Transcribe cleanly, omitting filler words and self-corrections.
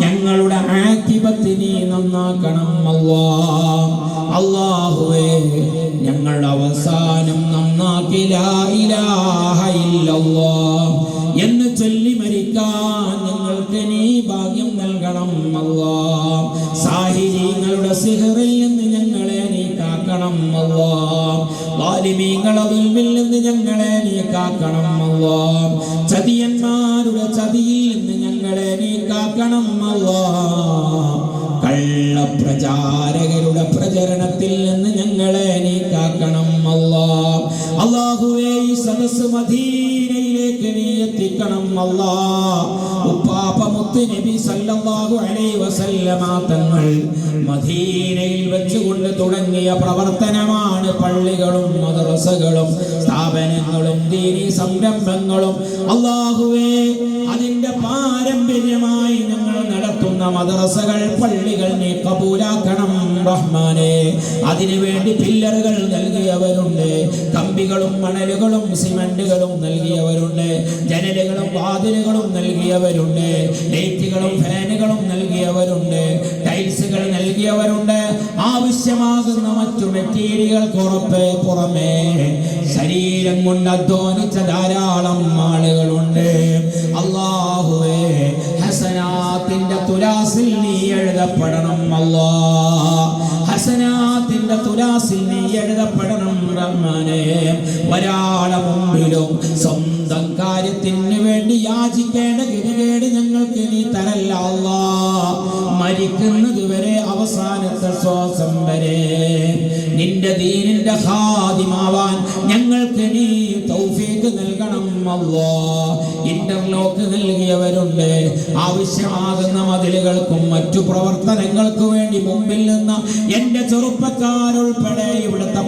ഞങ്ങളുടെ ആഖിബത്ത് നീ നന്നാക്കണം അല്ലാഹുവേ. ഞങ്ങളുടെ അവസാനം നന്നാക്കി ലാ ഇലാഹ ഇല്ലല്ലാഹ് എന്ന് ചൊല്ലി മരിക്കാൻ ഞങ്ങൾക്ക് നീ ഭാഗ്യം നൽകണം അല്ലാഹ്. സാഹിരീങ്ങളുടെ സിഹറിൽ നിന്ന് ഞങ്ങളെ നീ കാക്കണം അല്ലാഹ്. ളാലിമീങ്ങളുടെ ദുൽമിൽ നിന്ന് ഞങ്ങളെ നീ കാക്കണം അല്ലാഹ്. ചതിയന്മാരുടെ ചതിയിൽ നിന്ന് ഞങ്ങളെ നീ കാക്കണം അല്ലാഹ്. കള്ളപ്രചാരകരുടെ പ്രചരണത്തിൽ നിന്ന് ഞങ്ങളെ നീ കാക്കണം അല്ലാഹ്. അല്ലാഹുവേ, ഈ സദസ്സ് മദീനയിലേക്ക് നീ എത്തിക്കണം അല്ലാഹ്. ഉപ്പാപ്പ മുത്ത് നബി സല്ലല്ലാഹു അലൈഹി വസല്ലമ തങ്ങൾ മദീനയിൽ വെച്ചുകൊണ്ട് തുടങ്ങിയ പ്രവർത്തനമാണ് പള്ളികളും മദ്രസകളും സ്ഥാപനങ്ങളും ദീനി സംരംഭങ്ങളും. അല്ലാഹുവേ, അതിന്റെ പാരമ്പര്യമായി ഞങ്ങൾ നടത്തുന്ന മദ്രസകൾ, പള്ളികൾ നീ കബൂലാക്കണം റഹ്മാനേ. അതിനുവേണ്ടി പില്ലറുകൾ നൽകിയവരുണ്ട്, കമ്പികളും മണലുകളും സിമന്റുകളും നൽകിയവരുണ്ട്, ജനലുകളും വാതിലുകളും നൽകിയവരുണ്ട്, ലൈറ്റുകളും ഫാനുകളും നൽകിയവരുണ്ട്, ടൈൽസുകൾ നൽകിയവരുണ്ട്. ആവശ്യമാകുന്ന മറ്റു മെറ്റീരിയലുകൾക്ക് പുറമേ ശരീരം കൊണ്ട് അധ്വാനിച്ച ധാരാളം ആളുകളുണ്ട്. അല്ലാഹുവേ, ഹസനാത്തിന്റെ തുലാസിൽ നീ എഴുതപ്പെടണം അല്ലാഹ്. ഹസനാത്തിന്റെ തുലാസിൽ നീ എഴുതപ്പെടണം റഹ്മാനേ. ഒരാളെ മുമ്പിലും സ്വന്തം കാര്യത്തിന് വേണ്ടി യാചിക്കേണ്ട ഗതികേട് ഞങ്ങൾക്ക് നീ തരല്ല അല്ലാഹ്. മരിക്കുന്നത് വരെ, അവസാനത്തെ ശ്വാസം വരെ നിന്റെ ദീനിന്റെ ഖാദിമാവാൻ ഞങ്ങൾക്ക് നീ തൗഫീഖ് നൽകണം അല്ലാഹ്. ഇന്റർലോക്ക് നൽകിയവരുണ്ട്. ആവശ്യമാകുന്ന മതിലുകൾക്കും മറ്റു പ്രവർത്തനങ്ങൾക്കു വേണ്ടി മുമ്പിൽ നിന്ന് എന്റെ ചെറുപ്പക്കാരുൾപ്പെടെ ഇവിടുത്തെ